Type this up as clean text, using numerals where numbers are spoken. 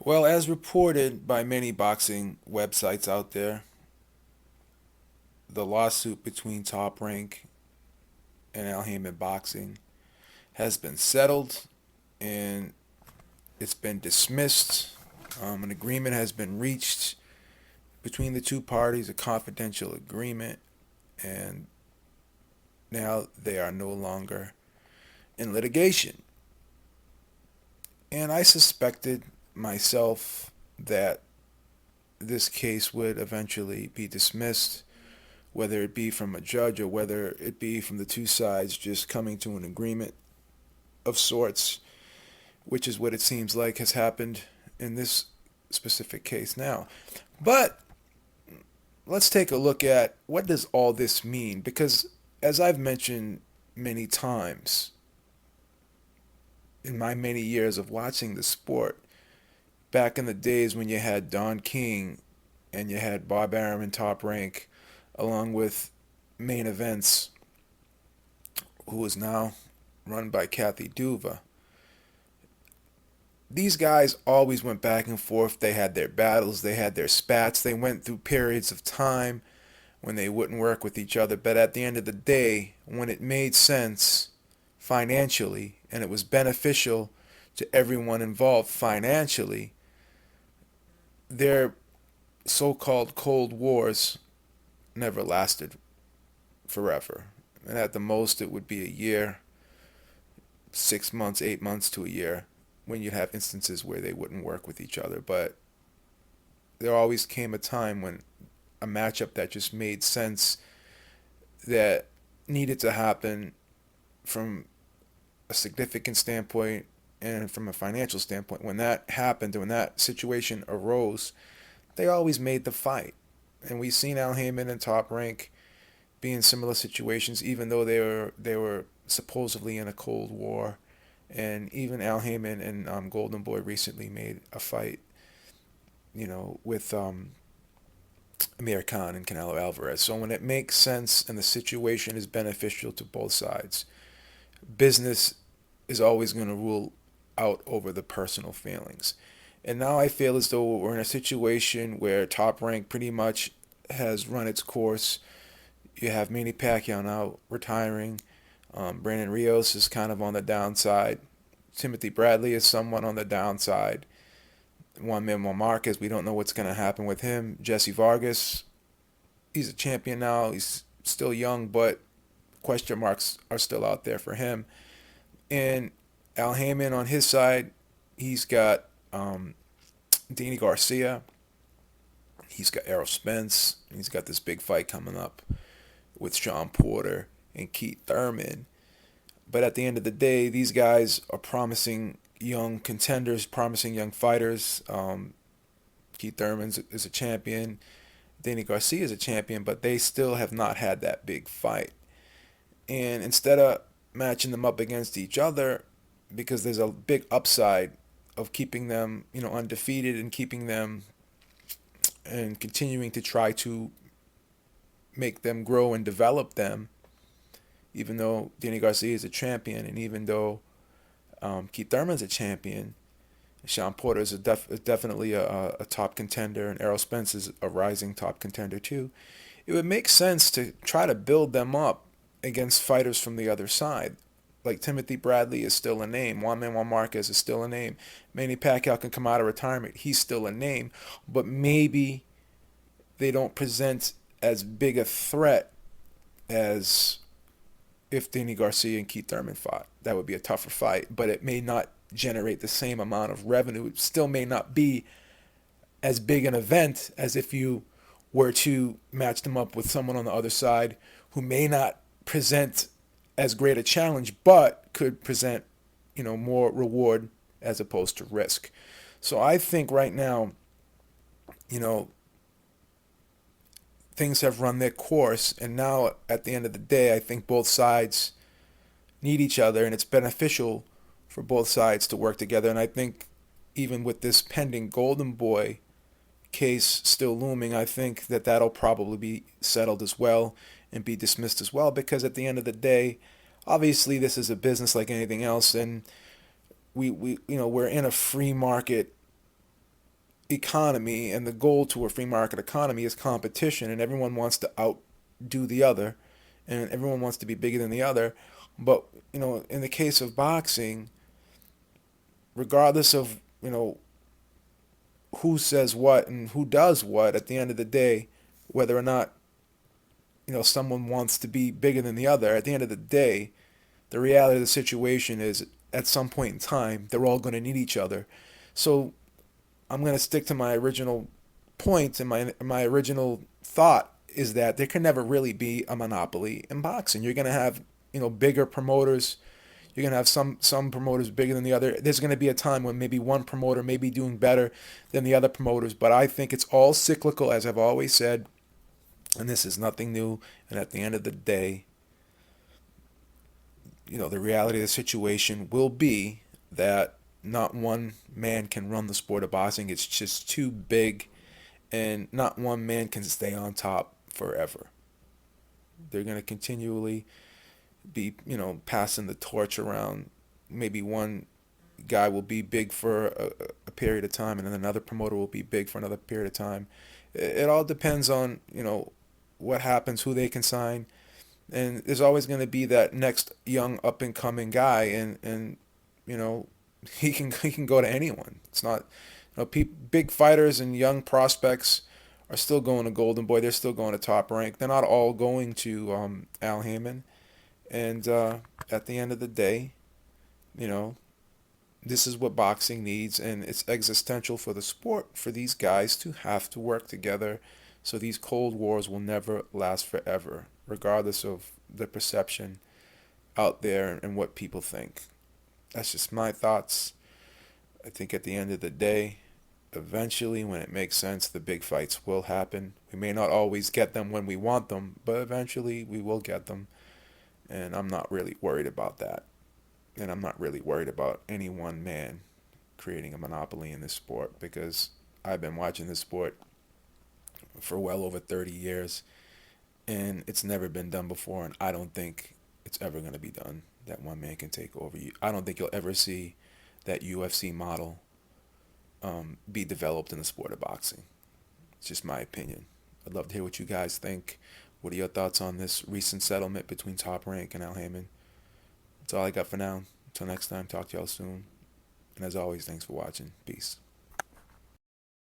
Well, as reported by many boxing websites out there, the lawsuit between Top Rank and Al Haymon Boxing has been settled and it's been dismissed. An agreement has been reached between the two parties, a confidential agreement, and now they are no longer in litigation. And I suspected myself that this case would eventually be dismissed, whether it be from a judge or whether it be from the two sides just coming to an agreement of sorts, which is what it seems like has happened in this specific case now. But let's take a look at what does all this mean, because as I've mentioned many times in my many years of watching the sport, back in the days when you had Don King and you had Bob Arum and Top Rank, along with Main Events, who is now run by Kathy Duva. These guys always went back and forth. They had their battles, they had their spats, they went through periods of time when they wouldn't work with each other. But at the end of the day, when it made sense financially and it was beneficial to everyone involved financially, their so called Cold Wars never lasted forever. And at the most, it would be a year, 6 months, 8 months to a year, when you'd have instances where they wouldn't work with each other. But there always came a time when a matchup that just made sense, that needed to happen from a significant standpoint and from a financial standpoint. When that happened, when that situation arose, they always made the fight. And we've seen Al Haymon and Top Rank be in similar situations, even though they were supposedly in a Cold War. And even Al Haymon and Golden Boy recently made a fight, with Amir Khan and Canelo Alvarez. So when it makes sense and the situation is beneficial to both sides, business is always going to rule out over the personal feelings. And now I feel as though we're in a situation where Top Rank pretty much has run its course. You have Manny Pacquiao now retiring. Brandon Rios is kind of on the downside. Timothy Bradley is somewhat on the downside. Juan Manuel Marquez, we don't know what's going to happen with him. Jesse Vargas, he's a champion now. He's still young, but question marks are still out there for him. And Al Haymon on his side, he's got Danny Garcia. He's got Errol Spence. He's got this big fight coming up with Sean Porter and Keith Thurman. But at the end of the day, these guys are promising young contenders, promising young fighters. Keith Thurman is a champion. Danny Garcia is a champion, but they still have not had that big fight. And instead of matching them up against each other, because there's a big upside of keeping them, undefeated and keeping them and continuing to try to make them grow and develop them, even though Danny Garcia is a champion and even though Keith Thurman's a champion, Sean Porter is definitely a top contender, and Errol Spence is a rising top contender too. It would make sense to try to build them up against fighters from the other side. Like Timothy Bradley is still a name. Juan Manuel Marquez is still a name. Manny Pacquiao can come out of retirement. He's still a name. But maybe they don't present as big a threat as if Danny Garcia and Keith Thurman fought. That would be a tougher fight, but it may not generate the same amount of revenue. It still may not be as big an event as if you were to match them up with someone on the other side who may not present as great a challenge, but could present, more reward as opposed to risk. So I think right now, things have run their course, and now at the end of the day, I think both sides need each other, and it's beneficial for both sides to work together. And I think even with this pending Golden Boy case still looming, I think that that'll probably be settled as well and be dismissed as well, because at the end of the day, obviously this is a business like anything else, and we're in a free market economy, and the goal to a free market economy is competition, and everyone wants to outdo the other, and everyone wants to be bigger than the other. But in the case of boxing, regardless of who says what and who does what, at the end of the day, whether or not someone wants to be bigger than the other, at the end of the day, the reality of the situation is at some point in time they're all going to need each other. So I'm going to stick to my original point, and my original thought is that there can never really be a monopoly in boxing. You're going to have bigger promoters. You're going to have some promoters bigger than the other. There's going to be a time when maybe one promoter may be doing better than the other promoters, but I think it's all cyclical, as I've always said, and this is nothing new. And at the end of the day, the reality of the situation will be that not one man can run the sport of boxing. It's just too big, and not one man can stay on top forever. They're going to continually be, passing the torch around. Maybe one guy will be big for a period of time, and then another promoter will be big for another period of time. It all depends on, what happens, who they can sign. And there's always going to be that next young up and coming guy, and you know he can go to anyone. It's not big fighters and young prospects are still going to Golden Boy. They're still going to Top Rank. They're not all going to Al Haymon. And at the end of the day, you know this is what boxing needs, and it's existential for the sport for these guys to have to work together. So these cold wars will never last forever, regardless of the perception out there and what people think. That's just my thoughts. I think at the end of the day, eventually, when it makes sense, the big fights will happen. We may not always get them when we want them, but eventually we will get them. And I'm not really worried about that. And I'm not really worried about any one man creating a monopoly in this sport, because I've been watching this sport for well over 30 years, and it's never been done before, and I don't think it's ever going to be done that one man can take over you. I don't think you'll ever see that UFC model be developed in the sport of boxing. It's just my opinion. I'd love to hear what you guys think. What are your thoughts on this recent settlement between Top Rank and Al Haymon? That's all I got for now. Until next time, talk to y'all soon. And as always, thanks for watching. Peace.